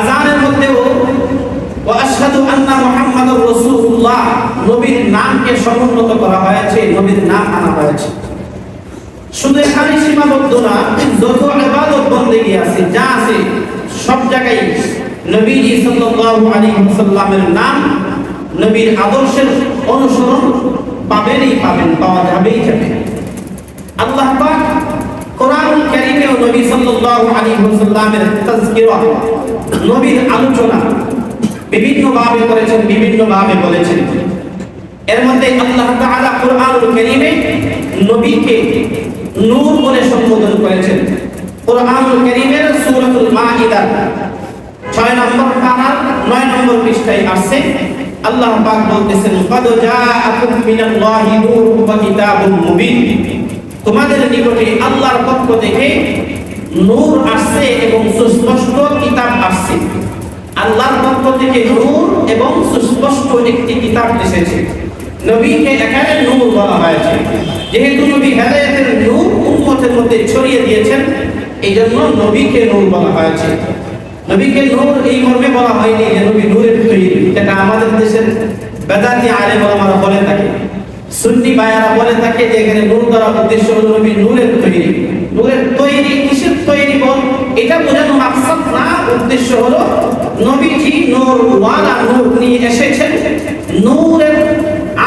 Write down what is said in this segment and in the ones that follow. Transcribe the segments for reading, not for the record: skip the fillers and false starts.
আযানের মধ্যেও ওয়া আশহাদু আন্না মুহাম্মাদুর রাসূলুল্লাহ নবীর নামকে সমুন্নত করা হয়েছে, নবীর নাম আনা হয়েছে। শুধু এখানে সীমাবদ্ধ না, যত ইবাদত বন্দেগী আছে যা আছে সব জায়গায় নবীজি সাল্লাল্লাহু আলাইহি ওয়াসাল্লামের নাম, নবীর আদর্শের অনুসরণ পাবেনই পাবেন, পাওয়া যাবেই যাবে। আল্লাহ পাক কোরআনুল কারীমেও নবী সাল্লাল্লাহু আলাইহি ওয়াসাল্লামের তাযকিরা, নবীর আলোচনা বিভিন্ন ভাবে করেছেন, বিভিন্ন ভাবে বলেছেন। এর মধ্যে আল্লাহ তাআলা কোরআনুল কারীমে নবীকে নূর বলে সম্বোধন করেছেন। কোরআনুল কারীমের সূরাতুল মাঈদা 6 নম্বর পারার 9 নম্বর পৃষ্ঠায় আছে, আল্লাহ পাক বলতেছেন, "ক্বাদ জাআকুম মিনাল্লাহি নূরুন ওয়া কিতাবুম মুবিন।" তোমাদের নিকটে আল্লাহর পক্ষ থেকে নূর আসছে এবং সুস্পষ্ট কিতাব আসছে। আল্লাহর পক্ষ থেকে নূর এবং সুস্পষ্ট একটি কিতাব এসেছে। নবীকে এখানে নূর বলা হয়েছে, যেহেতু নবী হেদায়েতের নূর উম্মতের মধ্যে ছড়িয়ে দিয়েছেন, এইজন্য নবীকে নূর বলা হয়েছে। নবীকে নূর এই মর্মে বলা হয়নি যে নবী নূরের তৈরি, যেটা আমাদের দেশের বেদাতি আলেম ওলামারা বলে থাকে, সুন্নি ভাইয়ারা বলে থাকে যে এখানে নূর দ্বারা উদ্দেশ্য হলো নবী নূরের তৈরি। নূরের তৈরি কিসের তৈরি বল এটা বোঝানো মাকসাদ না, উদ্দেশ্য হলো নবীজি নূরওয়ালা, নূর নিয়ে এসেছেন, নূরের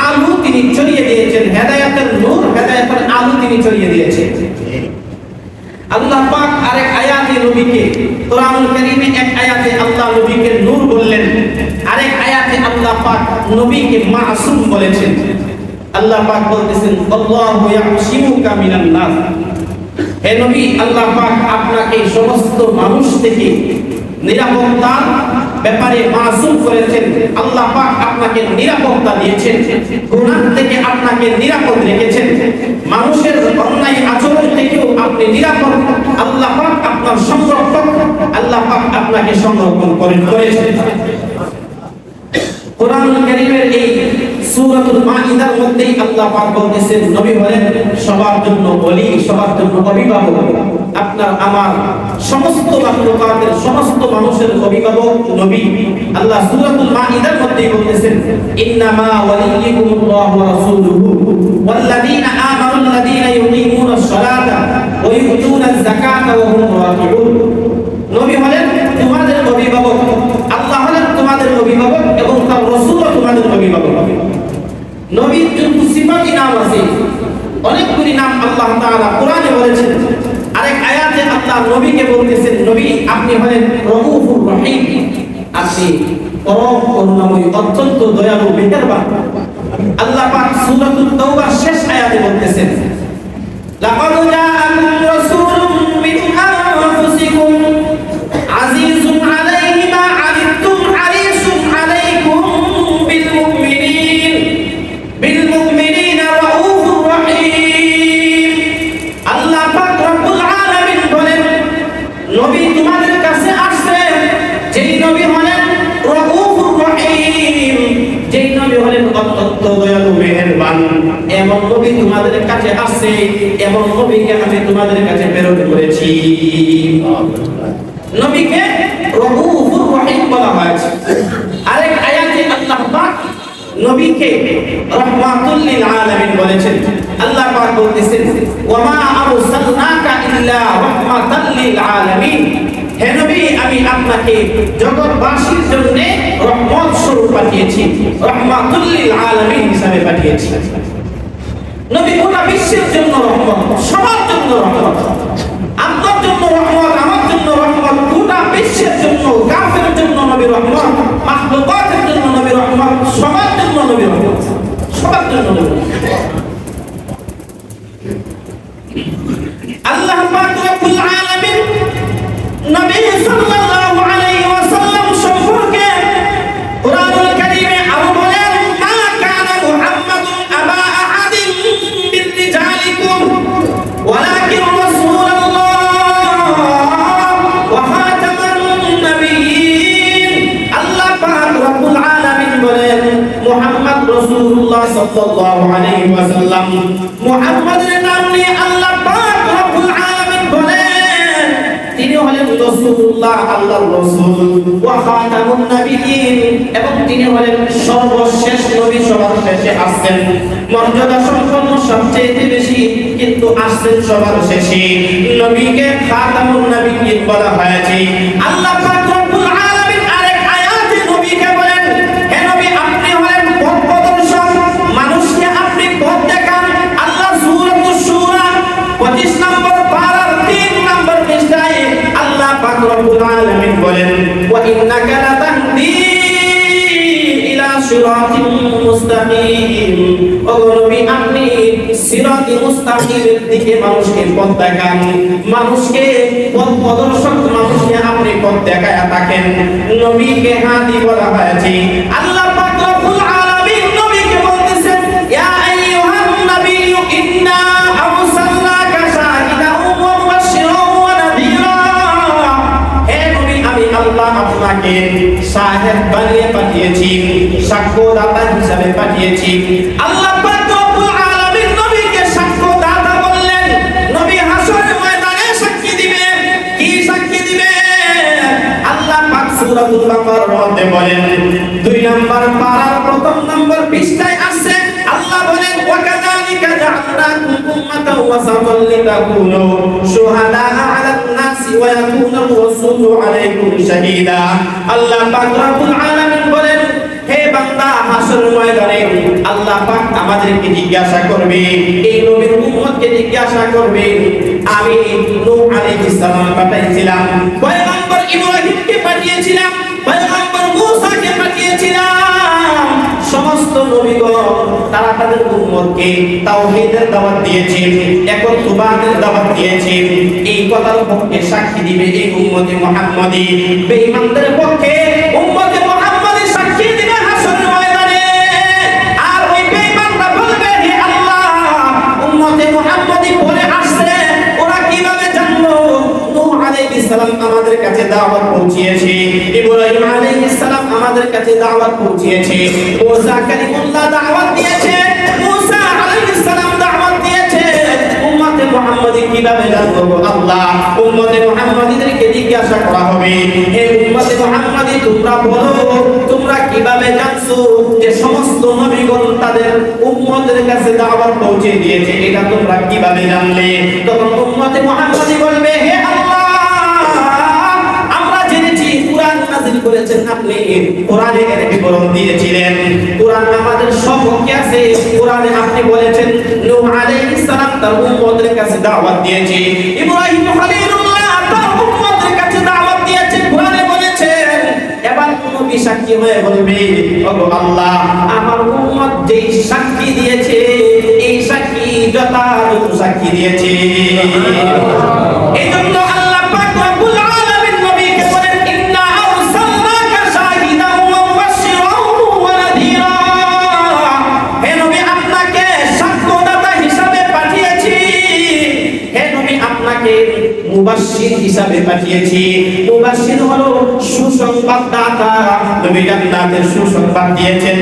আলো তিনি ছড়িয়ে দিয়েছেন, হেদায়েতের নূর, হেদায়েতের আলো তিনি ছড়িয়ে দিয়েছেন। আল্লাহ পাক আরেক আয়াতে নবীকে, কোরআনুল কারীমে এক আয়াতে আল্লাহ নবীকে নূর বললেন, আরেক আয়াতে আল্লাহ পাক নবীকে মাসুম বলেছেন। আল্লাহ পাক বলতেছেন, আল্লাহু ইয়াহশিমুকা মিনান নাস। হে নবী, আল্লাহ পাক আপনাকে সমস্ত মানুষ থেকে নিরাপত্তার ব্যাপারে মাসুম করেছেন। আল্লাহ পাক আপনাকে নিরাপত্তা দিয়েছেন, গুনাহ থেকে আপনাকে নিরাপদ রেখেছেন, মানুষের অন্যায় আচরণ থেকেও আপনি নিরাপদ। আল্লাহ পাক আপনার সংরক্ষক, আল্লাহ পাক আপনাকে সংরক্ষণ করেছেন। কোরআনুল কারীমের এই সূরাতুল মাঈদার মধ্যেই আল্লাহ পাক বলতেছেন, নবী হলেন সবার জন্য ওলি, সবার জন্য অভিভাবক। আপনার আমার সমস্ত মাখলুকাতের, সমস্ত মানুষের অভিভাবক নবী। আল্লাহ সূরাতুল মাঈদার মধ্যেই বলতেছেন, ইন্নামা ওয়ালিয়্যুকুমুল্লাহু ওয়া রাসূলুহু ওয়াল্লাযীনা আমানুল্লাযীনা ইউকিমুনাস সালাতা ওয়া ইউতুনাজ যাকাতা ওয়া হুম রাকিউন। নবী হলেন তোমাদের অভিভাবক, আল্লাহ হলেন তোমাদের অভিভাবক এবং তার রাসূলও তোমাদের অভিভাবক। নবীর যত সিফাতি নাম আছে, অনেকগুলি নাম আল্লাহ তাআলা কোরআনে বলেছেন। আরেক আয়াতে আল্লাহ নবীকে বলতেছেন, নবী আপনি হলেন রউফুর রহিম, আপনি পরম করুণাময়, অত্যন্ত দয়ালু, মেহেরবান। আল্লাহ পাক সূরাতুত তাওবার শেষ আয়াতে বলতেছেন, লাকাদ জাআকুম রাসূলুম মিন আনফুসিকুম আজিজুন আলাইহি মা আনিতুম হারিসুন আলাইকুম বিল মুমিনিনা রাউফুর রহিম। আল্লাহ পাক রব্বুল আলামিন বলেন, নবী তোমাদের কাছে আসছে, যেই নবী হলেন রাউফুর রহিম, যেই নবী হলেন অত্যন্ত দয়ালু, মেহেরবান, এমন নবী তোমাদের কাছে আসছে, এমন নবীকে আমি তোমাদের কাছে প্রেরণ করেছি। নবীকে রাউফুর রহিম বলা হয়েছে। আরেক আয়াতে আল্লাহ পাক নবীকে রাহমাতুল লিল আলামিন বলেছেন। আল্লাহ পাক বলতেছেন, ওয়া মা আরসালনাকা ইল্লা রাহমাতাল লিল আলামিন। হে নবী, আমি আপনাকে জগৎবাসীর জন্য রহমত স্বরূপ পাঠিয়েছি, রাহমাতুল লিল আলামিন হিসাবে পাঠিয়েছি। নবী গোটা বিশ্বের জন্য রহমত, সবার জন্য রহমত, আপনার জন্য রহমত, আমার জন্য রহমত, গোটা বিশ্বের জন্য, কাফের জন্য নবী রহমত, মাখলুকাতের জন্য নবী রহমত, সবার জন্য নবী রহমত, সবার জন্য নবী। আল্লাহ পাক রব্বুল আলামিন নবী সাল্লাল্লাহু আলাইহি ওয়াসাল্লাম সম্পর্কে কোরআনুল কারীমে আরো বলেন, মা কানা মুহাম্মাদুন আবা আহাদিন মিন রিজালিকুম ওয়ালাকিন রাসূলুল্লাহ ওয়া খাতামান নাবিয়্যিন। আল্লাহ পাক রব্বুল আলামিন বলেন, মুহাম্মদ রাসূলুল্লাহ সাল্লাল্লাহু আলাইহি ওয়াসাল্লাম, মুহাম্মাদের নাম নিয়ে আল্লাহ পাক রব্বুল আলামিন বলেন, তিনি হলেন রাসূলুল্লাহ, আল্লাহর রাসূল, ওয়া খাতামুন নাবিয়্যিন, এবং তিনি হলেন সর্বশেষ নবী, সবার শেষে আসছেন, মর্যাদা সম্পন্ন সবচেয়ে বেশি, কিন্তু আসছেন সবার শেষে। নবীকে খাতামুন নাবিয়্যিন বলা হয়েছে। আল্লাহ পাক রব্বুল আলামিন আরেক আয়াতে নবীকে বলেন, হে নবী, আপনি হলেন পথ প্রদর্শক, মানুষকে আপনি পথ দেখান। আল্লাহ সূরাতুশ শূরা 25 নম্বর পারার 3 নম্বর পৃষ্ঠায় আল্লাহ পাক রব্বুল আলামিন বলেন, ওয়া ইন্নাকা লাতাহদি ইলা সিরাতিন মুস্তাকিম। ও নবী, আপনি সিরাতি মুস্তাকিমের দিকে মানুষকে পথ দেখান, মানুষকে পথ প্রদর্শক, মানুষকে আপনি পথ দেখায় থাকেন। নবীকে হাদি বলা হয়েছে। আল্লাহ পাক রব্বুল আলামিন নবীকে বলতেছেন, ইয়া আইয়ুহান নাবিয়্যু ইন্না আরসালনাকা শাহিদান ওয়া মুবাশশিরান ওয়া নাযীরা। হে নবী, আমি আল্লাহ আপনাকে শাহিদ বানিয়ে পাঠিয়েছি, সাক্ষ্যদাতা হিসেবে পাঠিয়েছি। আল্লাহ পাক রব্বুল আলামিন নবীকে সাক্ষ্যদাতা বললেন। নবী হাসরের ময়দানে সাক্ষী দিবে। কি সাক্ষী দিবে? আল্লাহ পাক সূরাতুল বাকারার মধ্যে বলেন, 2 নম্বর পারার 1 নম্বর পৃষ্ঠায় আছে, আল্লাহ বলেন, ওয়া কাযালিকা জাআলনাকুম উম্মাতান ওয়াসাতান লিতাকুনু শুহাদা আলান নাসি ওয়া ইয়াকুনার রাসূলু আলাইকুম শাহীদা। আল্লাহ পাক রব্বুল আলামিন বলেন, হে বান্দা, হাসরের ময়দানে আল্লাহ পাক আমাদেরকে জিজ্ঞাসা করবে, এই নবীর উম্মতকে জিজ্ঞাসা করবে, আমি নূহ আলাইহিস সালাম পাঠিয়েছিলাম, পয়গম্বর ইব্রাহিমকে পাঠিয়েছিলাম, পয়গম্বর মূসাকে পাঠিয়েছিলাম, সমস্ত নবীগণ তারা তাদের উম্মতকে তাওহীদের দাওয়াত দিয়েছে, একত্ববাদের দাওয়াত দিয়েছে। এই কথার পক্ষে সাক্ষী দিবে এই উম্মতে মুহাম্মাদী। বেঈমানদের পক্ষে উম্মতে মুহাম্মাদী সাক্ষী দিবে হাসরের ময়দানে। আর ওই বেঈমানরা বলবে, হে আল্লাহ, উম্মতে মুহাম্মাদী পরে আসছে, ওরা কিভাবে জানলো? নূহ আলাইহিস সালাম আমাদের কাছে দাওয়াত পৌঁছিয়েছে, ইব্রাহিম আলাইহিস সালাম আমাদের কাছে দাওয়াত পৌঁছিয়েছে, মুসা কালিমুল্লাহ দাওয়াত দিয়েছে, মুসা আলাইহিস সালাম দাওয়াত দিয়েছে। উম্মতে মুহাম্মাদী কিভাবে জানলো? আল্লাহ উম্মতে মুহাম্মাদীদেরকে জিজ্ঞাসা করা হবে, হে উম্মতে মুহাম্মাদী, তোমরা বলো, তোমরা কিভাবে জানছো যে সমস্ত নবীগণ তাদের উম্মতের কাছে দাওয়াত পৌঁছে দিয়েছে? এটা তোমরা কিভাবে জানলে? তখন উম্মতে মুহাম্মাদী বলবে, হে আল্লাহ, আমরা জেনেছি কুরআন নাযিল করেছেন আপনি, কোরআনে এর বিবরণ দিয়েছিলেন, কোরআন আমাদের সপক্ষে আছে। কোরআনে আপনি বলেছেন নূহ আলাইহিস সালাম তার উম্মতের কাছে দাওয়াত দিয়েছে, ইব্রাহিম খলিলুল্লাহ তার উম্মতের কাছে দাওয়াত দিয়েছে, কোরআনে বলেছেন। এবার নবী সাক্ষী হয়ে বলবে, ওগো আল্লাহ, আমার উম্মত যেই সাক্ষী দিয়েছে, এই সাক্ষী যথাযথ সাক্ষী দিয়েছে। এইজন্য আল্লাহ পাক রব্বুল আলামিন নবীকে বলেন, ইন্না আরসালনাকা শাহিদান ওয়া মুবাশশিরান ওয়া নাযীরা। হে নবী, আপনাকে সাক্ষ্যদাতা হিসাবে পাঠিয়েছি। হে নবী, আপনাকে মুবাশশির হিসাবে পাঠিয়েছি। মুবাশশির হলো সুসংবাদদাতা। নবী জান্নাতের সুসংবাদ দিয়েছেন,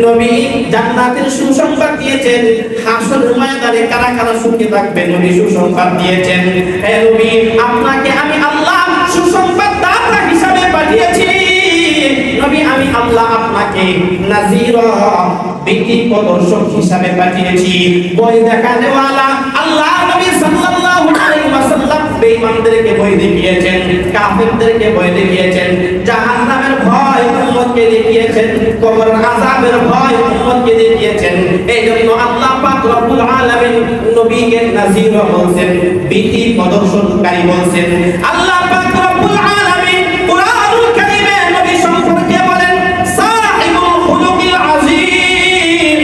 নবী জান্নাতের সুসংবাদ দিয়েছেন। হাসরের ময়দানে কারা কারা সুখে থাকবে, নবী সুসংবাদ দিয়েছেন। হে নবী, আপনাকে আমি আল্লাহ সুসংবাদদাতা হিসাবে পাঠিয়েছি। নবী, আমি আল্লাহ আপনাকে নাযীরা, ভীতি প্রদর্শক হিসাবে পাঠিয়েছি, ভয় দেখানেওয়ালা। আল্লাহ নবী সাল্লাল্লাহু আলাইহি ওয়াসাল্লাম বেঈমানদেরকে ভয় দেখিয়েছেন, কাফেরদেরকে ভয় দেখিয়েছেন, জাহান্নামের ভয় উম্মতকে দেখিয়েছেন, কবরের আযাবের ভয় উম্মতকে দেখিয়েছেন। এইজন্য আল্লাহ পাক রব্বুল আলামিন নবীকে নাযীরা বলেন, ভীতি প্রদর্শনকারী বলেন। আল্লাহ পাক রব্বুল আলামিন কুরআনুল কারীমে নবী সম্পর্কে বলেন, সাহিবুল খুলুকিল আযীম,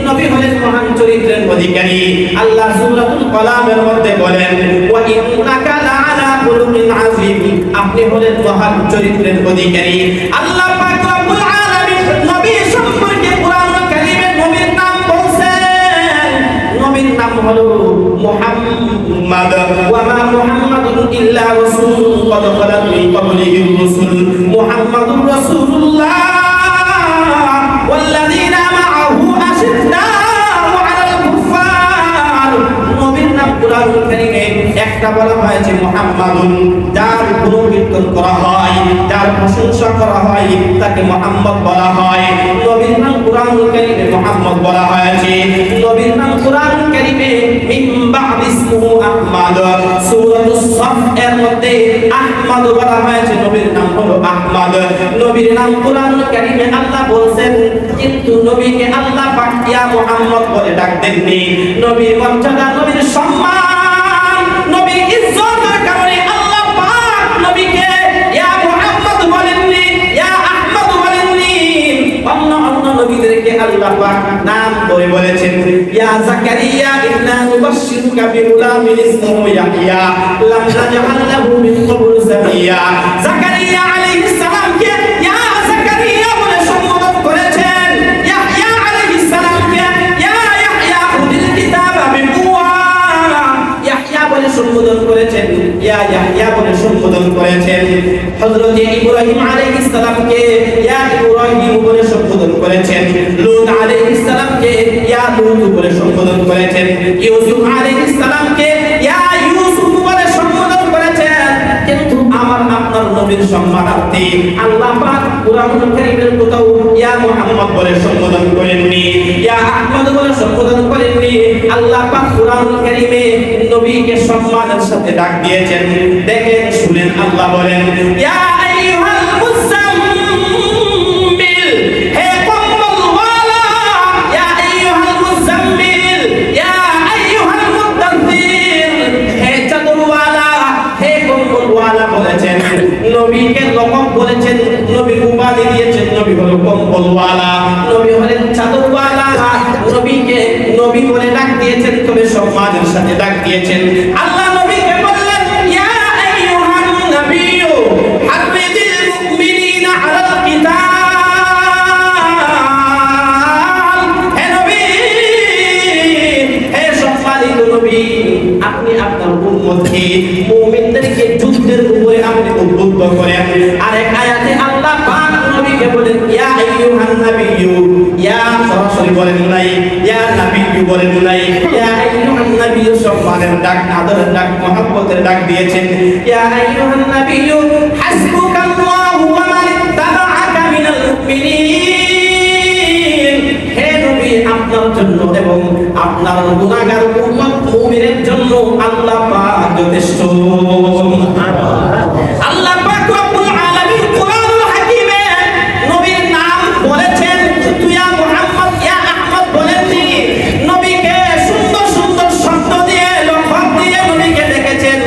নবী হলেন মহান চরিত্রের অধিকারী। আল্লাহ সূরাতুল কলামের মধ্যে বলেন, ওয়া ইন্নাকা লাআলা খুলুকিন আযীম, আপনি হলেন মহান চরিত্রের অধিকারী। আল্লাহ পাক রব্বুল আলামিন নবী সম্পর্কে কুরআনুল কারীমে নবীর নাম বলেন। নবীর নাম হলো মুহাম্মদ, ওয়া মা মুহাম্মাদুন ইল্লা রাসূলুন ক্বাদ খালাত মিন ক্বাবলিহির রাসূল, মুহাম্মাদুর রাসূলুল্লাহ ওয়াল্লাযীনা মাআহু আশিদ্দাউ আলাল কুফফার। নবীর নাম কুরআনুল কারীমে একটা বলা হয়েছে মুহাম্মাদুন, যার গুণকীর্তন করা হয়, যার প্রশংসা করা হয় তাকে মুহাম্মদ বলা হয়। নবীর নাম কুরআনুল কারীমে মুহাম্মদ বলা হয়েছে। নবীর নাম কুরআনুল কারীমে মিন বা'দি ইসমুহু আহমাদ, সূরাতুস সাফ এর মধ্যে আহমাদ বলা হয়েছে, নবীর নাম হলো আহমদ। নবীর নাম কুরআনুল কারীমে আল্লাহ বলেন, কিন্তু নবীকে আল্লাহ পাক ইয়া মুহাম্মদ বলে ডাক দেননি। নবীর মর্যাদা, নবীর সম্মান, নবীর ইজ্জতের কারণে আল্লাহ পাক নবীকে ইয়া মুহাম্মদ বলেননি, ইয়া আহমদ বলেননি। অন্য নবীদেরকে আল্লাহ পাক নাম ধরে বলেছেন, ইয়া যাকারিয়া ইন্না নুবাশশিরুকা বিগুলামিন ইসমুহু ইয়াহইয়া লাম নাজআল লাহু মিন ক্বাবলু সামিয়া। যাকারিয়া আলাইহিস সালামকে ইয়া যাকারিয়া বলে সম্বোধন করেছেন, ইয়াহইয়া আলাইহিস সালামকে ইয়া ইয়াহইয়া খুযিল কিতাবা বিকুওয়া, ইয়াহইয়া বলে সম্বোধন করেছেন, ইয়া ইয়াহইয়া বলে সম্বোধন করেছেন। হযরত ইব্রাহিম আলাইহিস সালামকে ইয়া ইব্রাহিম বলে সম্বোধন করেছেন। লূত আলাইহিস সালামকে ইয়া লূত বলে সম্বোধন করেছেন। ইউসুফ আলাইহিস সালামকে ইয়া ইউসুফ বলে সম্বোধন করেছেন। কিন্তু আমার আপনার নবীর সম্মানার্থে আল্লাহ পাক কুরআনুল কারীমের কোথাও ইয়া মুহাম্মদ বলে সম্বোধন করেননি, ইয়া আহমদ বলে সম্বোধন করেননি। আল্লাহ পাক কুরআনুল কারীমে নবীকে সম্মানের সাথে ডাক দিয়েছেন। দেখেন, শুনেন, আল্লাহ বলেন, ইয়া আইয়ুহাল মুযাম্মিল, হে কম্বলওয়ালা, ইয়া আইয়ুহাল মুযাম্মিল, ইয়া আইয়ুহাল মুদাদ্দির, হে চাদরওয়ালা, হে কম্বলওয়ালা বলেছেন। নবীকে লকব বলেছেন, নবী উপাধি দিয়েছেন, নবী হলো কম্বলওয়ালা, নবী হলেন চাদরওয়ালা। নবীকে নবী বলে ডাক দিয়েছেন, তবে সম্মানের সাথে ডাক দিয়েছেন। আল্লাহ নবীকে বললেন, ইয়া আইয়ুহান নাবিয়্যু হাররিদিল মুমিনিনা আলাল কিতাল। হে নবী, হে সম্মানিত নবী, আপনি আপনার উম্মতকে, মুমিনদেরকে যুদ্ধের উপরে আপনি উদ্বুদ্ধ করেন। আরেক আয়াতে আল্লাহ পাক নবীকে বলেন, ইয়া আইয়ুহান নাবিয়্যু, ইয়া সরাসরি বলেন নাই, ইয়া নাবিয়্যু বলেন নাই, ইয়া আইয়ুহান নাবিয়্যু সম্মানের ডাক, আদরের ডাক, মহব্বতের ডাক দিয়েছেন। ইয়া আইয়ুহান নাবিয়্যু হাসবুকাল্লাহু ওয়া মান ইত্তাবাআকা মিনাল মুমিনিন। হে নবী, আপনার জন্য এবং আপনার গুনাহগার উম্মত মুমিনের জন্য আল্লাহ পাক যথেষ্ট। আল্লাহ পাক রব্বুল আলামিন কুরআনুল হাকীমে নবীর নাম বলেছেন, ইয়া মুহাম্মদ, ইয়া আহমদ বলেননি। নবীকে সুন্দর সুন্দর শব্দ দিয়ে, লফজ দিয়ে নবীকে ডেকেছেন।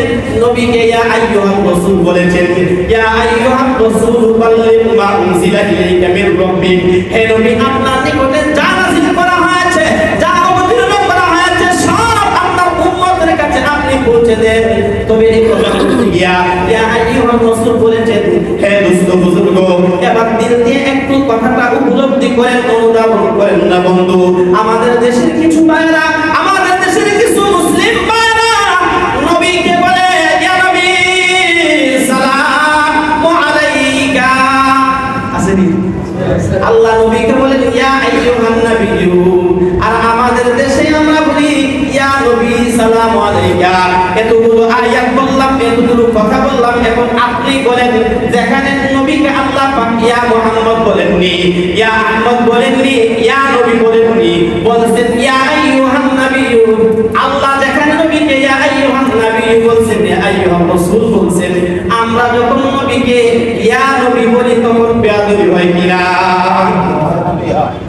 নবীকে ইয়া আইয়ুহার রাসূল বলেছেন, ইয়া আইয়ুহার রাসূল বাল্লিগ মা উনজিলা ইলাইকা মির রাব্বিক। হে নবী, আপনার নিকটে যা নাযিল করা হয়েছে, যা অবতীর্ণ করা হয়েছে, সব আপনার উম্মতের কাছে আপনি পৌঁছে দেন। তবে এই কথা বলতে গিয়া ইয়া আইয়ুহার রাসূল বলেছেন, হে দোস্ত বুজুর্গ, এবার দিল দিয়ে একটু কথাটা উপলব্ধি করেন, অনুধাবন করেন না বন্ধু। আমাদের দেশের কিছু ভাইরা, আমাদের দেশের কিছু মুসলিম ভাইরা নবীকে বলে, ইয়া নবী সালামু আলাইকা, আসেনি? আল্লাহ নবীকে বলেন, ইয়া আইয়ুহান নাবিয়্যু। আর আমাদের দেশে আমরা বলি, ইয়া নবী সালামু আলাইকা। এতগুলো আয়াত বললাম, এতগুলো কথা বললাম, এখন আপনি বলেন, যেখানে নবীকে আল্লাহ পাক ইয়া মুহাম্মদ বলেননি, ইয়া আহমদ বলেননি, ইয়া নবী বলেননি, বলছেন ইয়া আইয়ুহান নাবিয়্যু। আল্লাহ যেখানে নবীকে ইয়া আইয়ুহান নাবিয়্যু বলছেন, ইয়া আইয়ুহার রাসূল বলছেন, আমরা যখন নবীকে ইয়া নবী বলি তখন বেয়াদবি হয় কিনা?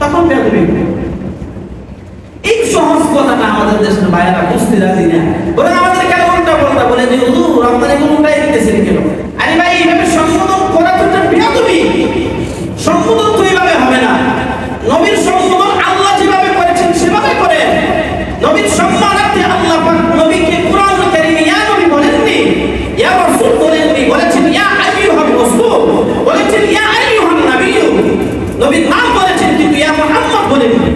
তখন বেয়াদবি। এই সহজ কথাটা আমাদের দেশের বাইরে বুঝতে রাজি না, বলে আমাদের কেন উল্টা পাল্টা বলে যে হুজুর আপনারা এগুলো উল্টাই দিতেছেন কেন? আরে ভাই, এইভাবে সম্বোধন করা তো একটা বেয়াদবি। সম্বোধন তো এইভাবে হবে না। নবীর সম্বোধন আল্লাহ যেভাবে করেছেন সেভাবে করেন। নবীর সম্মানার্থে আল্লাহ পাক নবীকে কুরআনুল কারীমে ইয়া নবী বলেননি, ইয়া রাসূল বলেননি, বলেছেন ইয়া আইয়ুহার রাসূল, বলেছেন ইয়া আইয়ুহান নাবিয়্যু। নবীর নাম বলেছেন, কিন্তু ইয়া মুহাম্মদ বলেননি।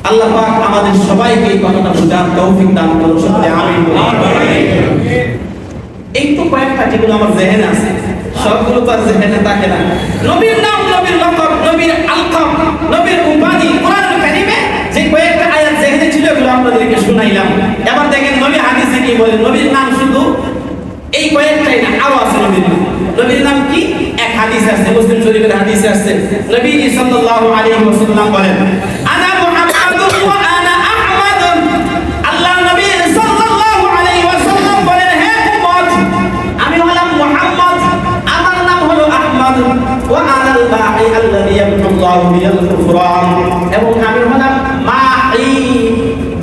আল্লাহ পাক আমাদের সবাইকে এই কথাটা বোঝার তৌফিক দান করুন, সকলে আমিন। এই তো কয়েকটা যেগুলো আমার জেহেনে আছে, সবগুলো তো আর জেহেনে থাকে না। নবীর নাম, নবীর লকব, নবীর আলকাব, নবীর উপাধি কুরআনুল কারীমে যে কয়েকটা আয়াত জেহেনে ছিল, এগুলো আপনাদেরকে শুনাইলাম। এবার দেখেন তিনি বলেন নবীর নাম শুধু এই কয়েকটাই না, আরো আছে নবীর নাম। নবীর নাম কি? এক হাদিস আছে, মুসলিম শরীফের হাদিসে আছে, নবী সাল্লাল্লাহু আলাইহি ওয়াসাল্লাম বলেন আনা মুহাম্মাদুন ওয়া আনা আহমাদ। আল্লাহ নবী সাল্লাল্লাহু আলাইহি ওয়াসাল্লাম বলেন, হে উম্মত, আমি হলাম মুহাম্মদ, আমার নাম হলো আহমদ, ওয়া আনা আল বাঈ আল্লাযী ইয়াবতুল্লাহু বিল কুফরান, এবং আমি হলাম মাঈ,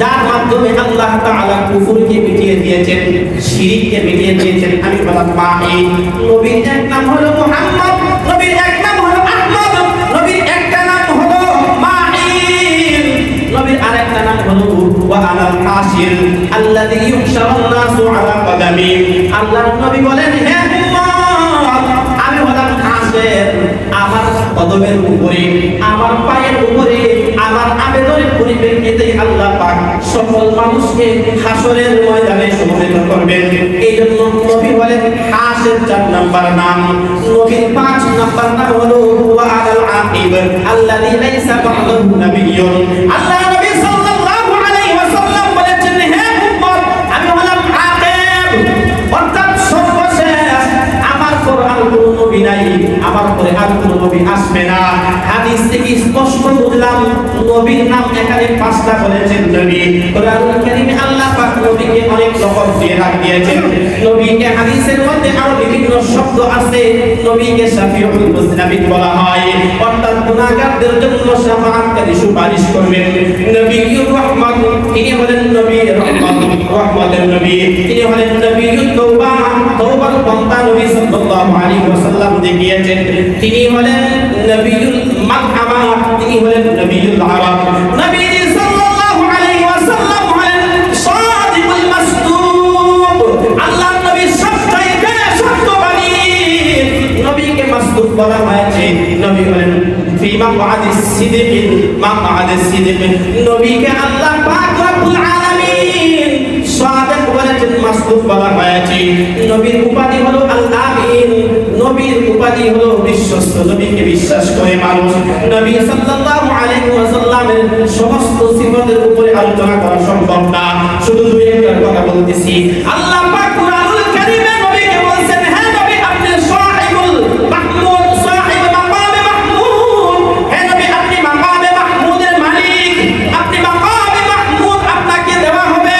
যার মাধ্যমে আল্লাহ তাআলা কুফরকে মিটিয়ে দিয়েছেন, শিরককে মিটিয়ে দিয়েছেন। আমি বললাম মাঈ। নবীর এক নাম হলো মুহাম্মদ, নবীর এক নাম হলো আহমদ, নবীর একটা নাম হলো মাঈ, নবীর আরেকটা নাম হলো ওয়া আনাল হাশির আল্লাযী ইউহশারুন নাসু আলা কদামি। আল্লাহর নবী বলেন, হে উম্মত, আমি হলাম হাশির, আমার কদমের উপরে, আমার পায়ের উপরে, আমার আবেদনের পরিপ্রেক্ষিতে আল্লাহ পাক সকল মানুষকে হাসরের ময়দানে সমবেত করবেন। এই জন্য নবী বলেন হাসের 4 নাম্বার নাম। নবীর 5 নাম্বার নাম হলো ওয়া আল আকিব আল্লাযী লাইসা বা'দাহু নাবিয়্যুন। আল্লাহ নবী সাল্লাল্লাহু আলাইহি ওয়াসাল্লাম বলেছেন, হে উম্মত, আমি হলাম আকিব, অর্থাৎ সর্বশেষ, আমার পর আর কোনো নবী নাই, আমার পরে আর কোনো নবী আসবে না। হাদিস থেকে স্পষ্ট বুঝলাম নবীর নাম এখানে 5টা বলেছেন নবী। কোরআনুল কারীমে আল্লাহ পাক নবীকে অনেক লকব দিয়ে দিয়েছেন। নবীকে হাদিসের মধ্যে আরো বিভিন্ন শব্দ আছে। নবীকে শাফিউল মুজনাবিন বলা হয়, অর্থাৎ গুনাহগারদের জন্য শাফাআতকারী, সুপারিশ করবেন। নবীউর রহমত, তিনি হলেন নবীর রহমত, রহমতের নবী। তিনি হলেন নবীউত তওবা, তওবার পন্থা নবী সাল্লাল্লাহু আলাইহি ওয়াসাল্লাম দেখিয়েছেন। তিনি হলেন নবীউল মারহামা, তিনি হলেন নবীউল আরাব। নবী সাল্লাল্লাহু আলাইহি ওয়াসাল্লাম হলেন সাদিকুল মাসদুক, আল্লাহর নবী সবচাইতে সত্যবাদী। নবীকে মাসদুক বলা হয়েছে। নবী হলেন ফি মাকআদিস সিদক, মাকআদিস সিদক। নবীকে আল্লাহ পাক রব্বুল আলামিন সাদিক বলেছেন, মাসদুক বলা হয়েছে। নবীর উপাধি হলো আল আমিন, নবীর উপাধি হলো বিশ্বস্ত। নবীকে বিশ্বাস করে মানুষ। নবী সাল্লাল্লাহু আলাইহি ওয়াসাল্লামের সমস্ত সিফাতের উপরে আলোচনা করা সম্ভব না, শুধু দুই একটা কথা বলতেছি। আল্লাহ পাক কুরআনুল কারীমে নবীকে বলেন, হে নবী, আপনি সাহিবুল মাহমুদ, সাহিব মাকামে মাহমুদ, হে নবী, আপনি মাকামে মাহমুদের মালিক, আপনি মাকামে মাহমুদ, আপনাকে দেওয়া হবে।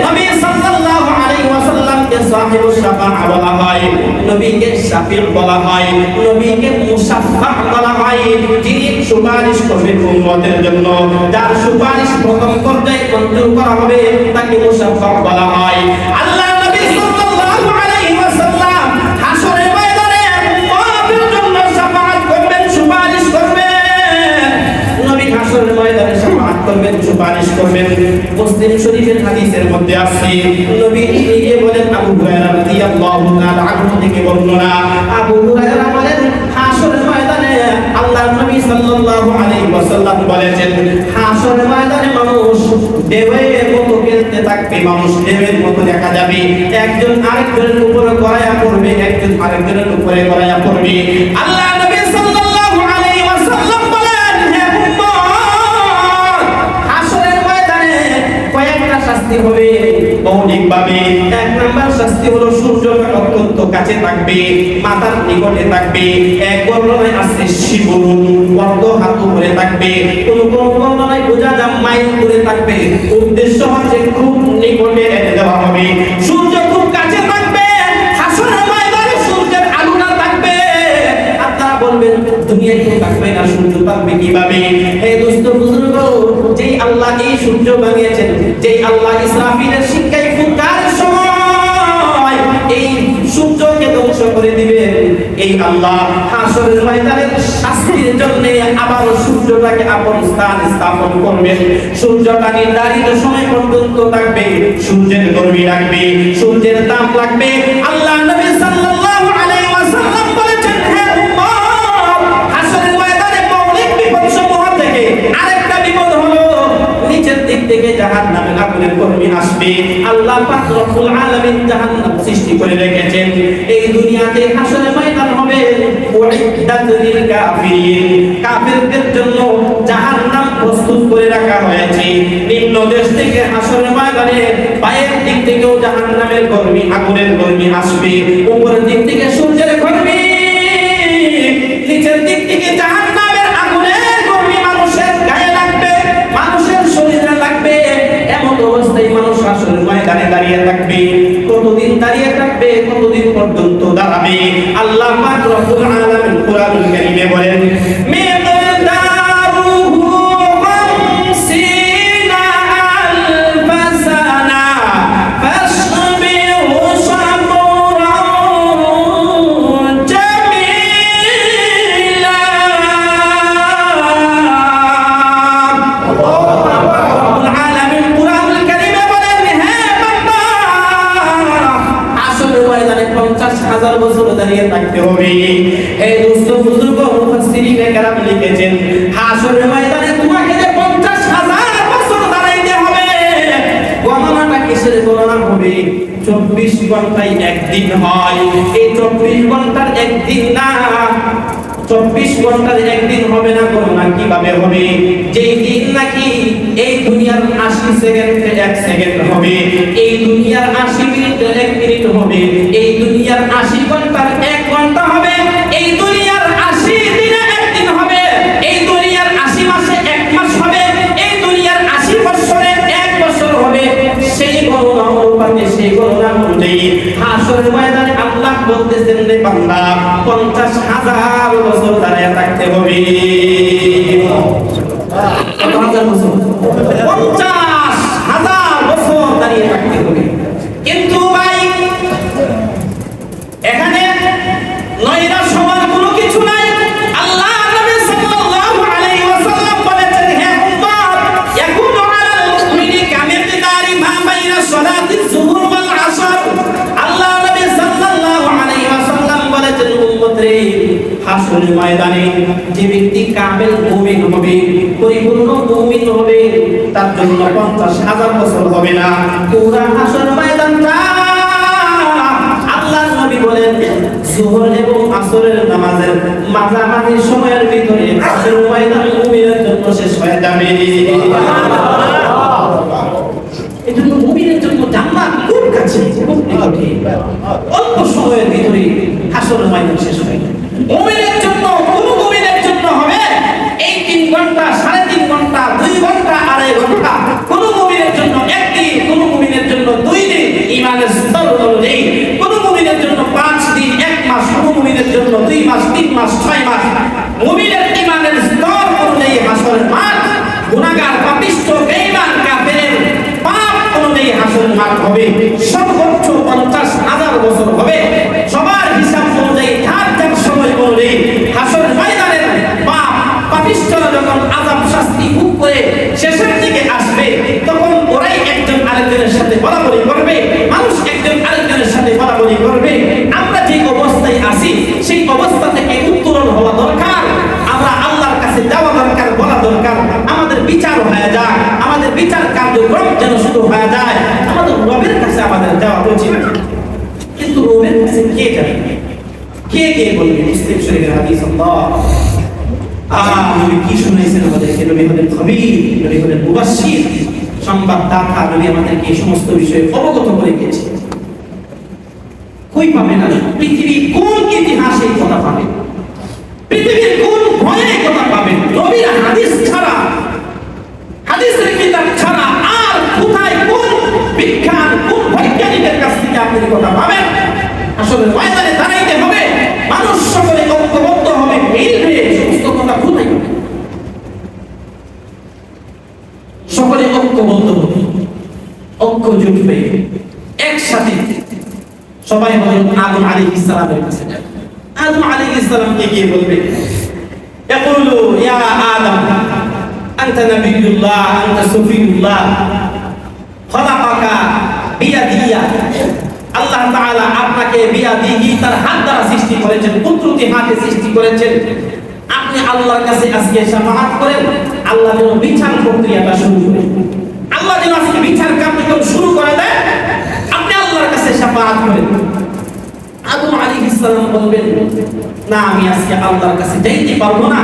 নবী সাল্লাল্লাহু আলাইহি ওয়াসাল্লামকে সাহিবুশ শাফাআ বলা হয়, নবীকে শাফিঈ বলা হয়, নবীকে মুশাফফা বলা হয়, যিনি সুপারিশ করবেন উম্মতের জন্য। যার সুপারিশ প্রথম পর্যায়ে মঞ্জুর করা হবে তাকে মুশাফফা বলা হয়। আল্লাহ নবী সাল্লাল্লাহু আলাইহি ওয়াসাল্লাম হাসরের ময়দানে উম্মতের জন্য শাফাআত করবেন, সুপারিশ করবেন। নবী হাসরের ময়দানে শাফাআত করবেন, সুপারিশ করবেন। মুসলিম শরীফের হাদিসের মধ্যে আছে, নবী নিজে বলেন, আবু হুরায়রা রাদিয়াল্লাহু তাআলা আনহু থেকে বর্ণনা, আবু হুরায়রা বলেন, হাসরের ময়দানে আল্লাহর নবী সাল্লাল্লাহু আলাইহি ওয়াসাল্লাম বলেছেন, হাসরের ময়দানে মানুষ ঢেউয়ের মতো খেলতে থাকবে, মানুষ ঢেউয়ের মতো দেখা যাবে, একজন আরেকজনের উপরে গড়াইয়া পড়বে, একজন আরেকজনের উপরে গড়াইয়া পড়বে। আল্লাহ নবী সাল্লাল্লাহু আলাইহি ওয়াসাল্লাম বলেন, হে উম্মত, হাসরের ময়দানে কয়েকটা শাস্তি হবে মৌলিকভাবে। 1 নাম্বার শাস্তি হলো সূর্যটা অত্যন্ত কাছে থাকবে, মাথার নিকটে থাকবে। এক বর্ণনায় আছে শিবরুন, অর্ধ হাত উপরে থাকবে, কোন কোন বর্ণনায় বোঝা যায় মাইল দূরে থাকবে। উদ্দেশ্য হচ্ছে খুব নিকটে এনে দেওয়া হবে। সূর্য খুব কাছে থাকবে, হাসরের ময়দানে সূর্যের আলো না থাকবে। আপনারা বলবেন দুনিয়ায় তো থাকবে না, সূর্য থাকবে কিভাবে? হে দোস্ত বুজুর্গ, যেই আল্লাহ এই সূর্য বানিয়েছেন, যেই আল্লাহ ইসরাফিলের শিক্ষায় ফুৎকার সময় এই সূর্যকে ধ্বংস করে দিবেন, এই আল্লাহ হাসরের ময়দানের শাস্তির জন্য আবার সূর্যটাকে আপন স্থান স্থাপন করবেন। সূর্যটা নির্ধারিত সময় পর্যন্ত থাকবে, সূর্যের গরমি লাগবে, সূর্যের তাপ লাগবে। আল্লাহ নবী সাল্লাল্লাহু আলাইহি ওয়াসাল্লাম বলেছেন, হে উম্মত, হাসরের ময়দানে মৌলিক বিপদসমূহ থেকে আরেকটা বিপদ হলো নিচের দিক থেকে জাহান্নামের আগুনের গরমি আসবে। আল্লাহ পাক রব্বুল আলামিন জাহান্নাম সৃষ্টি করে রেখেছেন। এই দুনিয়াতে হাসরের ময়দান হবে উইদ্দাত লিল কাফিরিন, কাফিরদের জন্য জাহান্নাম প্রস্তুত করে রাখা হয়েছে। নিম্ন দেশ থেকে হাসরের ময়দানে পায়ের দিক থেকেও জাহান্নামের গরমি, আগুনের গরমি আসবে, উপরের দিক থেকে সূর্যের গরমি, নিচের দিক থেকে জাহান্নামের আগুনের গরমি মানুষের গায়ে লাগবে, মানুষের শরীরে লাগবে। এমন অবস্থায় মানুষ হাসরের ময়দানে দাঁড়িয়ে থাকবে। কতদিন দাঁড়িয়ে থাকবে? কতদিন পর্যন্ত দাঁড়াবে? আল্লাহ পাক রব্বুল আলামিন কোরআনুল কারীমে বলেন, দাঁড়িয়ে থাকতে হবে। এই দোস্ত বুজুর্গ মুফাসসিরিনে কেরাম লিখেছেন, হাসরের ময়দানে তোমাকে যে 50,000 বছর দাঁড়াইতে হবে। গণনাটা কিসের গণনা হবে? 24 ঘন্টায় একদিন হয়। এই 24 ঘন্টার একদিন না, 24 ঘন্টার একদিন হবে না। গণনা কিভাবে হবে? যেই দিন নাকি এই দুনিয়ার 80 সেকেন্ডে 1 সেকেন্ড হবে, এই দুনিয়ার 80 মিনিটে 1 মিনিট হবে, এই দুনিয়ার 80 ঘন্টার 1 ঘন্টা হবে, এই দুনিয়ার 80 দিনে 1 দিন হবে, এই দুনিয়ার 80 মাসে 1 মাস হবে, এই দুনিয়ার 80 বছরে 1 বছর হবে। সেই গণনা অনুপাতে, সেই গণনা অনুযায়ী হাসরের ময়দানে আল্লাহ বলতেছেন, রে বান্দা 50,000 বছর দাঁড়িয়ে থাকতে হবে। 50,000 বছর, 50,000 বছর দাঁড়িয়ে থাকতে হবে। কিন্তু ভাই এখানে নয়টা সমান কোনো কিছু নাই। আল্লাহ নবী সাল্লাল্লাহু আলাইহি ওয়াসাল্লাম বলেছেন, হে উম্মত, ইয়াকুনু আলাল মুমিনি কামিকদারি মা বাইনা সালাতিজ যুহুর ওয়াল আসর। আল্লাহ নবী সাল্লাল্লাহু আলাইহি ওয়াসাল্লাম বলেছেন, উম্মত রে, হাসরের ময়দানে যে ব্যক্তি কামেল মুমিন হবে, পরিপূর্ণ মুমিন হবে, তার জন্য 50,000 বছর হবে না, পুরা হাসরের ময়দানটা আল্লাহর নবী বলেন যোহর এবং আসরের নামাজের মাঝামাঝি সময়ের ভিতরে হাসরের ময়দান মুমিনের জন্য শেষ হয়ে যাবে। এজন্য মুমিনের জন্য জান্নাত খুব কাছে, খুব নিকটে, অল্প সময়ের ভিতরে হাসরের ময়দান শেষ হয়ে যাবে। মুমিনের জন্য, কোন মুমিনের জন্য হবে এই 3 ঘন্টা, 3.5 ঘন্টা, 2 ঘন্টা, 2.5 ঘন্টা। কোন মুমিনের জন্য 1 দিন, কোন মুমিনের জন্য 2 দিন, ঈমানের স্তর অনুযায়ী। কোন মুমিনের জন্য 5 দিন, 1 মাস, কোন মুমিনের জন্য 2 মাস, 3 মাস, 6 মাস। মুমিনের ঈমানের স্তর অনুযায়ী হাসরের মাঠ, গুনাহগার, পাপিষ্ঠ, বেঈমান, কাফেরের পাপ অনুযায়ী হাসরের মাঠ হবে। সর্বোচ্চ 50,000 বছর হবে। সবার হিসাব অনুযায়ী, যার যার সময় অনুযায়ী হাসরের ময়দানের পাপ পাপিষ্ঠরা যখন আযাব শাস্তি ভোগ করে শেষের দিকে আসবে, তখন ওরাই একজন আরেকজনের সাথে বলাবলি করবে, মানুষ একজন আরেকজনের সাথে বলাবলি করবে। আমরা যে অবস্থায় আছি সেই অবস্থা থেকে উত্তরণ হওয়া দরকার। আমরা আল্লাহর কাছে যাওয়া দরকার, বলা দরকার, আমাদের বিচার হয়ে যায়, আমাদের বিচার কার্যক্রম যেন শুরু হয়ে যায়, আমাদের রবের কাছে আমাদের যাওয়া উচিত। কিন্তু রবের কাছে কে যাবে? কে কে বলবে? মুসলিম শরীফের হাদিস, নবী কি শুনাইছেন আমাদেরকে? নবী হলেন খবীর, নবী হলেন মুবাশশির, সংবাদদাতা। নবী আমাদেরকে এই সমস্ত বিষয়ে অবগত করে গিয়েছে। কই পাবে না? পৃথিবীর কোন ইতিহাসে এই কথা পাবে? পৃথিবীর কোন ভয়ে এই কথা পাবেন? নবীর হাদিস ছাড়া, হাদিসের কিতাব ছাড়া আর কোথায়, কোন বিজ্ঞান, কোন বৈজ্ঞানিকের কাছ থেকে আপনি কথা পাবেন? আসলে ময়দানে দাঁড়াইতে হবে, মানুষ সকলে ঐক্যবদ্ধ হবে, মিলবে, সমস্ত কথা কোথায় হবে? সকলে ঐক্যবদ্ধ হবে, ঐক্য জুটবে, একসাথে সবাই বলেন আদম আলাইহিস সালামের কাছে যাবে। আদম আলাইহিস সালামকে গিয়ে বলবে, ইয়াকুলু ইয়া আদম আনতা নবিয়ুল্লাহ, আনতা সুফিয়ুল্লাহ, খলাকাকা বিয়াদিয়া। আল্লাহ তাআলা আপনাকে বিয়াদিহি, তার হাত দ্বারা সৃষ্টি করেছেন, কুদরতি হাতে সৃষ্টি করেছেন। আপনি আল্লাহর কাছে আজকে শাফাআত করেন, আল্লাহ যেন বিচার প্রক্রিয়াটা শুরু করেন, আল্লাহ যেন আজকে বিচার কার্যক্রম শুরু করে দেয়। আপনি আল্লাহর কাছে শাফাআত করেন। আদম আলাইহিস সালাম বলবেন, না, আমি আজকে আল্লাহর কাছে যাইতে পারবো না।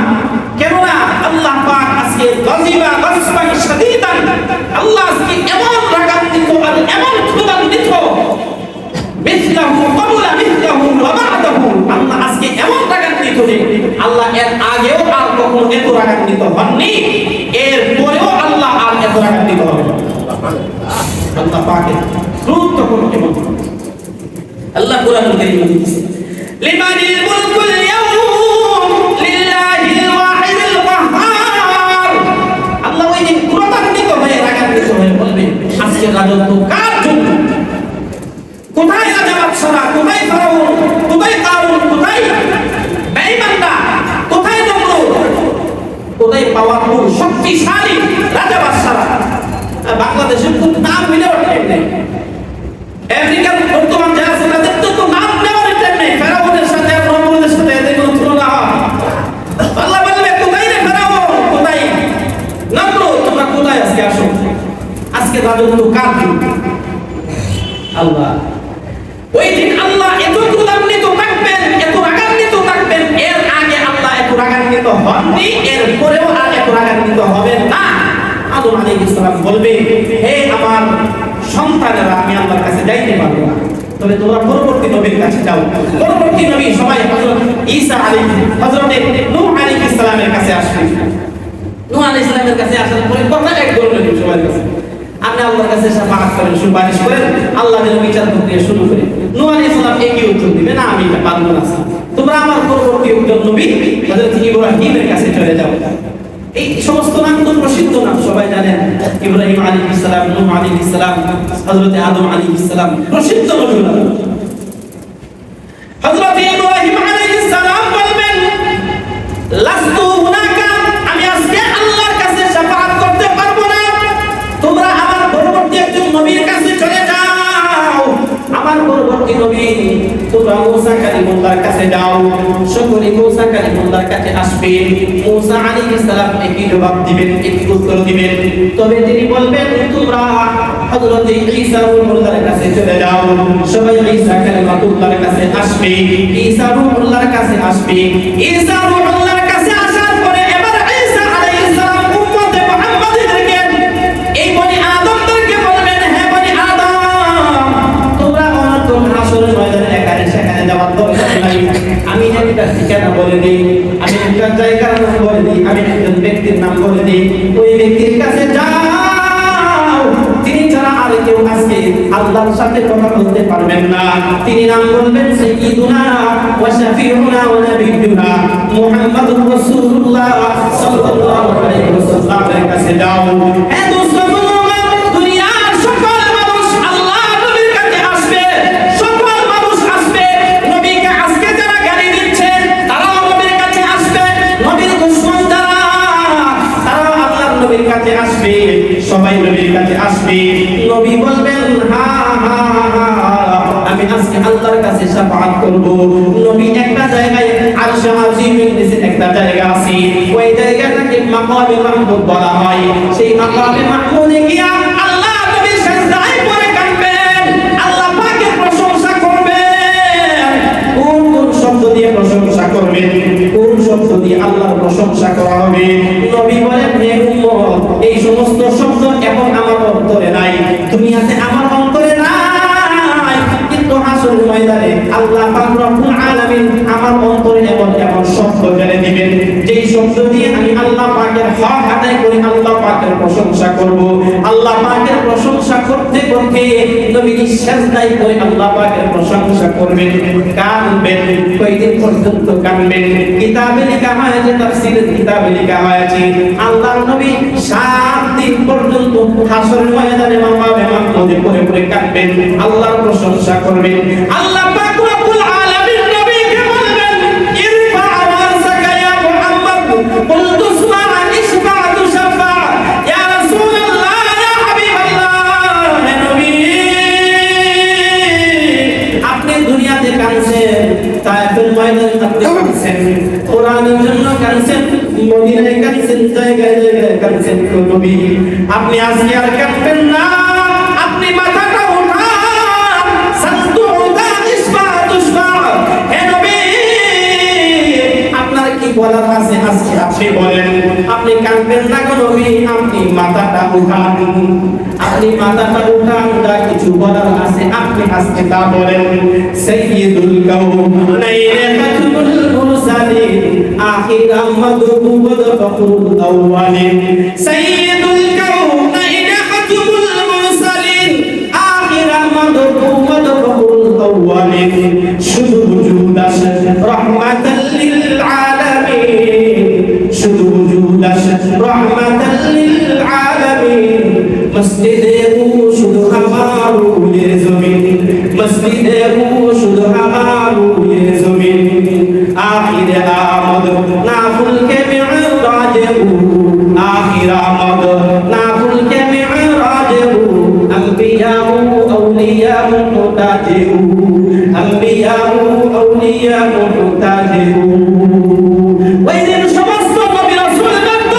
কেননা আল্লাহ পাক আজকে আজকে গাজিবা গাসবান শাদীদান, আল্লাহ আজকে এমন রাগান্বিত আর এমন ক্ষুধান্বিত, মিসলাহু ক্বাবলা মিসলাহু ওয়া বা'দাহু, আল্লাহ আজকে এমন রাগান্বিত যে আল্লাহ এর আগেও আর কখনো এত রাগান্বিত হননি, এর পরেও আল্লাহ আর এত রাগান্বিত হবে না। আল্লাহ পাকের ক্রোধ তখন কেমন। আল্লাহ কুরআনুল কারীমে বলেছেন, লিমানিল মুলকুল ইয়াউম লিল্লাহিল ওয়াহিদিল কাহ্হার। আল্লাহ ওই দিন ক্রোধান্বিত হয়ে রাগান্বিত হয়ে বলবেন, আজকে রাজত্ব কার জন্য? কোথায় রাজা বাদশারা, কোথায় ফেরাউন, কোথায় কারুন, কোথায় বেঈমানরা, কোথায় নমরুদ, কোথায় পাওয়ারফুল শক্তিশালী রাজা বাদশারা? বাংলাদেশের তো নাম মিলেও ঠিক নেই, আমেরিকার বর্তমান যারা আছে তাদের তো নাম নেওয়ার ঠিক নেই। ফেরাউনের সাথে নমরুদের সাথে এদের কোনো তুলনা হয়? আল্লাহ বলবে, কোথায় রে ফেরাউন, কোথায় নমরুদ, তোমরা কোথায় আজকে আসো? আজকে রাজত্ব কার জন্য? আল্লাহ ওই দিন আল্লাহ এত ক্রোধান্বিত থাকবেন, এত রাগান্বিত থাকবেন, এর আগে আল্লাহ এত রাগান্বিত হননি, এর পরেও আর এত রাগান্বিত হবেন না। আদম আলাইহিস সালাম বলবে, হে আমার সন্তানেরা, আমি আল্লাহর কাছে যাইতে পারবো না, তবে তোমরা পরবর্তী নবীর কাছে যাও। পরবর্তী নবী সবাই হযরত ঈসা হযরত নূহ আলাইহিস সালামের কাছে আসবে। নূহ আলাইহিস সালামের কাছে আসার পরে কথা এক ধরনের সবার কাছে, আপনি আল্লাহর কাছে শাফাআত করেন, সুপারিশ করেন, আল্লাহ যেন বিচার প্রক্রিয়া শুরু করে। নূহ আলাইহিস সালাম একই উত্তর দিবে, না আমি এটা পারবো না, তোমরা আমার পরবর্তী নবী হযরত ইব্রাহিমের কাছে চলে যাও। এই সমস্ত নাম তো প্রসিদ্ধ নাম, সবাই জানেন। ইব্রাহিম আলাইহিস সালাম, নূহ আলাইহিস সালাম, হযরত আদম আলাইহিস সালাম, প্রসিদ্ধ নবী। হযরত ইব্রাহিম আলাইহিস সালাম বলবেন, লাস্তু হুনাকা, আমি আজকে আল্লাহর কাছে শাফাআত করতে পারবো না, তোমরা আমার পরবর্তী একজন নবীর কাছে চলে যাও। আমার পরবর্তী নবী তোমরা মুসা কালিমুল্লাহর কাছে যাও। সকলে মুসা কালিমুল্লাহর কাছে আসবে। মুসা আলাইহিস সালাম একই জবাব দিবেন, একই উত্তর দিবেন, তবে তিনি বলবেন, তোমরা হযরত ঈসা রূহুল্লাহর কাছে চলে যাও। সবাই ঈসা কালিমাতুল্লাহর কাছে আসবে, ঈসা রূহুল্লাহর কাছে আসবে। ঈসা রূহুল্লাহর কাছে আসার পরে এবার ঈসা আলাইহিস সালাম উম্মতে মুহাম্মাদীদেরকে, এই বনি আদমদেরকে বলবেন, হে বনি আদম, তোমরা অনন্তকাল হাসরের ময়দানে এখানে সেখানে যাওয়ার দরকার নাই। আমি একটা ঠিকানা বলে দিই, আমি একটা জায়গার নাম বলে দিই, আমি একজন ব্যক্তির নাম বলে দিই, ওই ব্যক্তির কাছে যাও। তিনি ছাড়া আর কেউ আজকে আল্লাহর সাথে কথা বলতে পারবেন না। তিনি নাম বলবেন সাইয়্যিদুনা ওয়া শাফিউনা ওয়া নাবিয়্যুনা মুহাম্মাদুর রাসূলুল্লাহ সাল্লাল্লাহু আলাইহি ওয়াসাল্লামের কাছে যাও। হে দোস্ত, দুনিয়ার সকল মানুষ আল্লাহ নবীর কাছে আসবে, সকল মানুষ আসবে। নবীকে আজকে যারা গালি দিচ্ছে তারাও নবীর কাছে আসবে, নবীর দুশমন যারা তারাও আল্লাহর নবীর কাছে আসবে, সবাই নবীর কাছে আসবে। নবী বলবেন, হ্যাঁ হ্যাঁ হ্যাঁ, আমি আজকে আল্লাহর কাছে শাফাআত করব। নবী একটা জায়গায় আরশে আজিমের নিচে একটা জায়গা আছে, ওই জায়গাটাকে মাকামে মাহমুদ বলা হয়। সেই মাকামে মাহমুদে গিয়া আল্লাহ নবী সিজদায় পড়ে কাঁদবেন, আল্লাহ পাকের প্রশংসা করবেন। কোন কোন শব্দ দিয়ে প্রশংসা করবেন, কোন শব্দ দিয়ে আল্লাহর প্রশংসা করা হবে? নবী বলেন, হে উম্মত, এই সমস্ত শব্দ এখন আমার অন্তরে নাই, দুনিয়াতে আমার অন্তরে নাই, কিন্তু হাসরের ময়দানে আল্লাহ পাক রব্বুল আলামিন আমার অন্তরে এমন এমন শব্দ জেনে দিবেন, যেই শব্দ দিয়ে আমি আল্লাহ পাকের হক আদায় করে আল্লাহ পাকের প্রশংসা করব। আল্লাহ পাকের প্রশংসা করতে করতে নবী সিজদায় পড়ে আল্লাহ পাকের প্রশংসা করবেন, কাঁদবেন। কয়দিন পর্যন্ত কাঁদবেন? কিতাবে লেখা হয়েছে, তাফসীরের কিতাবে লেখা হয়েছে, আল্লাহর নবী 7 দিন পর্যন্ত হাসরের ময়দানে মাকামে মাহমুদে পড়ে পড়ে কাঁদবেন, আল্লাহর প্রশংসা করবেন। আল্লাহ পাক রব্বুল আলামিন নবীকে বলবেন, ইরফা রাসাকা ইয়া মুহাম্মদ, কুল তুসমা ইসমা তুশফা, ইয়া রাসূলুল্লাহ, ইয়া হাবিবাল্লাহ। হে নবী, আপনি দুনিয়াতে কাঁদছেন, তায়েফের ময়দানে আপনি কাঁদছেন, কোরআনের জন্য কাঁদছেন, মদিনায় কাঁদছেন, জায়গায় জায়গায় কাঁদছেন। নবী, আপনি আজকে আর কাঁদবেন না, আপনি মাথাটা উঠান, সানতুদা ইসবা তুসবা। হে নবী, আপনার কি বলার আছে আজকে আপনি বলেন। আপনি কাঁদবেন না গো নবী, আপনি মাথাটা উঠান, আপনি মাথাটা উঠান, যা কিছু বলার আছে আপনি আজকে তা বলেন। সাইয়্যিদুল কাউনাইন খাতুমুল মুরসালিন আখিরাম মাদবুদ ফাকুল আউয়ালিন। সাইয়্যিদুল কাউনাইন খাতুমুল মুরসালিন আখিরাম মাদবুদ ফাকুল আউয়ালিন। শুধু ওজুদ আছে রাহমাতাল লিল আলামিন, শুধু ওজুদ আছে রাহমাতাল লিল আলামিন। মসজিদে শুধু আমারু ये ज़मीन, मस्जिदे शुद्ध हमारू ये ज़मीन। आखिर आमद नाफुल के मिअराज हूँ, आखिर आमद नाफुल के मिअराज हूँ। अंबिया औलिया मुहताज हूँ, अंबिया औलिया मुहताज हूँ। ওই দিন সমস্ত নবী রাসূল ব্যর্থ,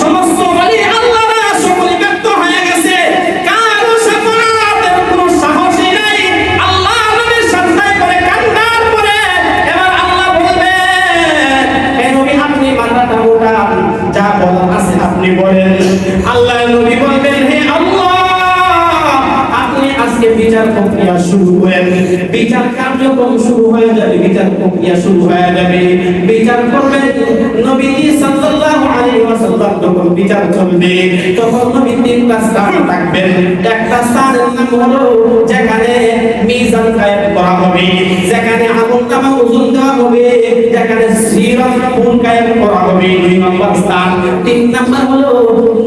সমস্ত ওলি আল্লাহরা সকলে ব্যর্থ হয়ে গেছে। কারো সাফাতের কোনো সাহসই নাই। আল্লাহ নবীর সাজদা করে কান্নার পরে এবার আল্লাহ বলবে, হে নবী আপনি মাথাটা উঠান, যা বলার আছে আপনি বলেন। আল্লাহ নবী বলবেন, হে আল্লাহ আপনি আজকে বিচার প্রক্রিয়া শুরু করেন। বিচার কার্যক্রম শুরু হয়ে যাবে, বিচার প্রক্রিয়া শুরু হয়ে যাবে। বিচার করবেন নবীজি সাল্লাল্লাহু আলাইহি ওয়াসাল্লাম। যখন বিচার চলবে তখন নবী তিনটা স্থান থাকবেন। একটা স্থানের নাম হলো যেখানে মিজান কায়েম করা হবে, যেখানে আমলনামা ওজন দেওয়া হবে, যেখানে সিরাত ফুল কায়েম করা হবে। দুই নম্বর স্থান। তিন নম্বর হলো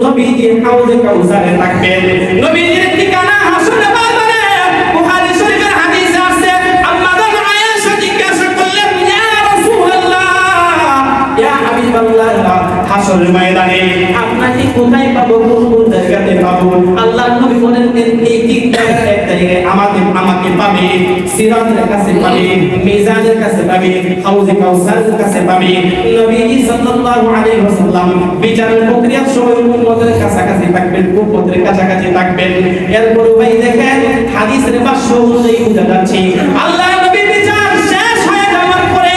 নবীজি হাউজে কাউসারে থাকবেন। নবীজির ঠিকানা হাসরে বাজারে। বুখারী শরীফের হাদিসে আছে, আম্মা জান আয়েশা জিজ্ঞাসা করলেন, ইয়া রাসূলুল্লাহ, ইয়া হাবিবাল্লাহ, হাসরের ময়দানে আপনাকে কোথায় পাবো, কোন জায়গাতে পাবো? আল্লাহর নবী বলেন, এই তিন জায়গায় এক জায়গায় আমাকে পাবে। সিরাতের কাছে পাবে, মিজানের কাছে পাবে, হাউজে কাউসারের কাছে পাবে। নবীজি সাল্লাল্লাহু আলাইহি ওয়াসাল্লাম বিচারের প্রক্রিয়ার সময় উম্মতের কাছাকাছি থাকবেন, উম্মতের কাছাকাছি থাকবেন। এরপর ভাই দেখেন হাদিসের ভাষ্য অনুযায়ী বোঝা যাচ্ছে আল্লাহ নবী বিচার শেষ হয়ে যাওয়ার পরে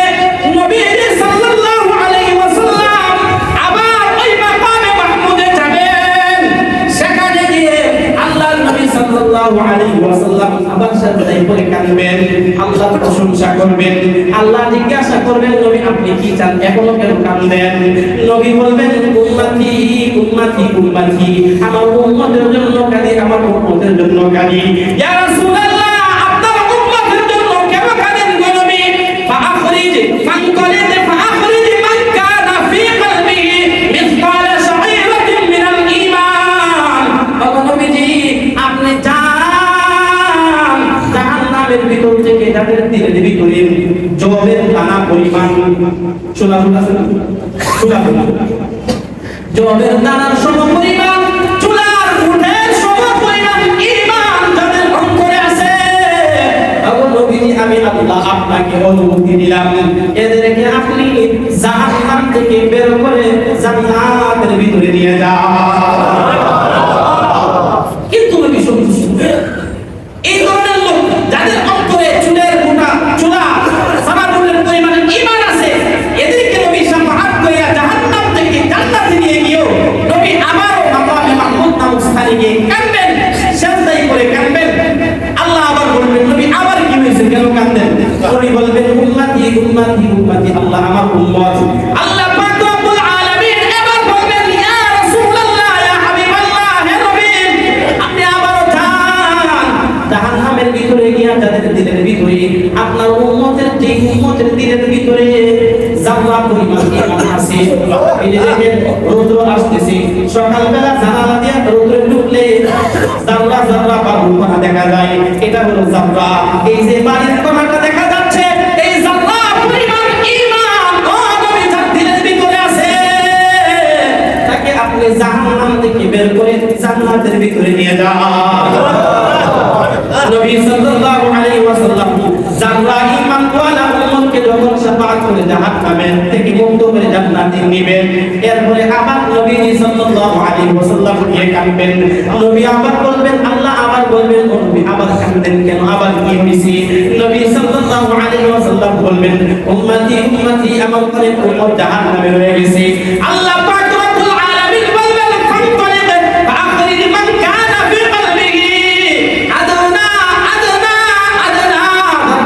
নবীজি সাল্লাল্লাহু আলাইহি ওয়াসাল্লাম আবার ওই মাকামে মাহমুদে যাবেন। সেখানে গিয়ে আল্লাহ নবী সাল্লাল্লাহু আলাইহি ওয়াসাল্লাম আবার সাজদায় পড়ে কাঁদবেন, আল্লাহর প্রশংসা করবেন। আল্লাহ জিজ্ঞাসা করবেন, নবী আপনি কি চান, এখনো কেন কাঁদেন? নবী বলবেন, উম্মতি উম্মতি উম্মতি, আমার উম্মতের জন্য কাঁদি, আমার উম্মতের জন্য কাঁদি। ইয়া রাসূলুল্লাহ আপনার উম্মতের জন্য কেন কাঁদেন গো নবী? ফাআখরিজ ফানকালিদ ফাআখরিজ মান কানা ফি কলবিহি মিসকাল শাঈরাতিন মিনাল ঈমান। ওগো নবীজি আপনি যান জাহান্নামের ভিতর থেকে যাদের দিলের ভিতরে জবের দানা পরিমাণ, শোনা আছে না, শোনা জবের দানার সমপরিমাণ, চুলার উঠের সমপরিমাণ ঈমান যাদের অন্তরে আছে, ওগো নবীজি আমি আল্লাহ আপনাকে অনুমতি দিলাম, এদেরকে আপনি জাহান্নাম থেকে বের করে জান্নাতের ভিতরে নিয়ে যান। কিন্তু নবী সন্তুষ্ট। এই ধরনের লোক যাদের অন্তরে চুলের মোটা চুলা সামানুলের পরিমাণে ঈমান আছে, এদেরকে নবী শাফাআত করে জাহান্নাম থেকে জান্নাতে নিয়ে গিয়েও নবী আবারও মাকামে মাহমুদ নামক স্থানে গিয়ে কাঁদবেন, সেজদায় করে কাঁদবেন। আল্লাহ আবার বলবেন, নবী আবার কি হয়েছে, কেন কাঁদেন? নবী বলবেন, উম্মতি উম্মতি উম্মতি, আল্লাহ আমার উম্মত। আল্লাহ পাক রব্বুল আলামিন এবার বলবেন, ইয়া রাসূলুল্লাহ, ইয়া হাবিবাল্লাহ, হে নবী আপনি আবারও যান জাহান্নামের ভিতরে গিয়া যাদের দিলের ভিতরে আপনার উম্মতের যে উম্মতের দিলের ভিতরে জাররা পরিমাণ ঈমান আছে। এই যে দেখেন রৌদ্র আসতেছে, সকালবেলা জানালা দিয়ে রৌদ্রে ঢুকলে জাররা জাররা বালুর কণা দেখা যায়, এটা হলো জাররা। এই যে বালির কণাটা দেখা যাচ্ছে, এই জাররা পরিমাণ ঈমান ও নবী যার দিলের ভিতরে আছে, তাকে আপনি জাহান্নাম থেকে বের করে জান্নাতের ভিতরে নিয়ে যান। নবী সাল্লাল্লাহু আলাইহি ওয়াসাল্লাম জাররা ঈমান ওয়ালা উম্মতকে যখন শাফাআত করে জাহান্নামের থেকে মুক্ত করে জান্নাতে নেবেন। এরপরে আবার নবী সাল্লাল্লাহু আলাইহি ওয়াসাল্লাম নিয়ে কাঁদবেন। নবী আবার বলবেন, আল্লাহ আবার বলবেন, ও নবী আবার কাঁদেন কেন, আবার কি হইছে? নবী সাল্লাল্লাহু আলাইহি ওয়াসাল্লাম বলবেন, উম্মতি উম্মতি, আমার অনেক উম্মত জাহান্নামে রয়ে গেছে। আল্লাহ পাক রব্বুল আলামিন বলবেন, ফান্তলিক ফাখরিজ মান কানা ফি কলবিহি আদনা আদনা আদনা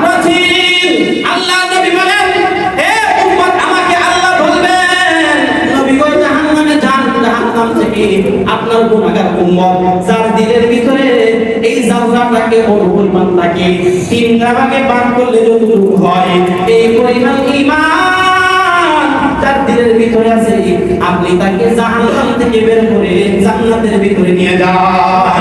রাতিন। আল্লাহ নবী বলেন, হে উম্মত, আমাকে আল্লাহ বলবেন, নবী গো জাহান্নামে যান, জাহান্নাম থেকে আপনার গুনাহগার উম্মত যার দিলের ভিতরে এই জাররাটাকে পরিমাণ থাকে 3 ভাগে ভাগ করলে যতটুকু হয় এই পরিমাণ ঈমান যার দিলের ভিতরে আছে, আপনি তাকে জাহান্নাম থেকে বের করে জান্নাতের ভিতরে নিয়ে যান।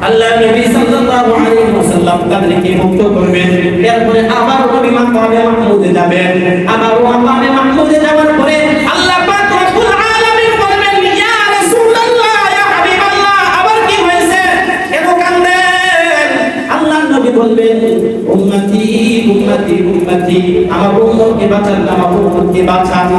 আল্লাহ নবী সাল্লাল্লাহু আলাইহি ওয়াসাল্লাম তাদেরকে মুক্ত করবেন। এরপরে আবার নবী মাকামে মাহমুদে যাবেন। আবার মাকামে মাহমুদে যাওয়ার পরে আল্লাহ পাক রব্বুল আলামিন বলবেন, ইয়া রাসূলুল্লাহ, ইয়া হাবিবাল্লাহ, আবার কি হয়েছে? কেন কাঁদেন? আল্লাহ নবী বলবেন, উম্মতি উম্মতি উম্মতি, আমার উম্মতকে বাঁচান, আমার উম্মতকে বাঁচান।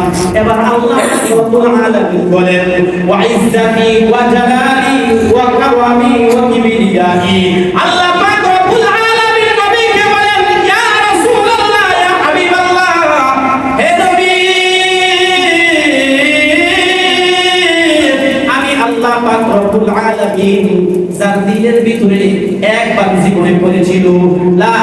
এবার আল্লাহ রব্বুল আলামিন বলেন, ওয়া ইজ্জাতি ওয়া জালালি ওয়া কারামি ওয়া কিবরিয়াহি। আল্লাহ পাক রব্বুল আলামিন নবীকে বলেন, ইয়া রাসূলুল্লাহ, ইয়া হাবিবাল্লাহ, হে নবী, আমি আল্লাহ পাক রব্বুল আলামিন যার দিলের ভিতরে একবার জীবনে পড়েছিল লা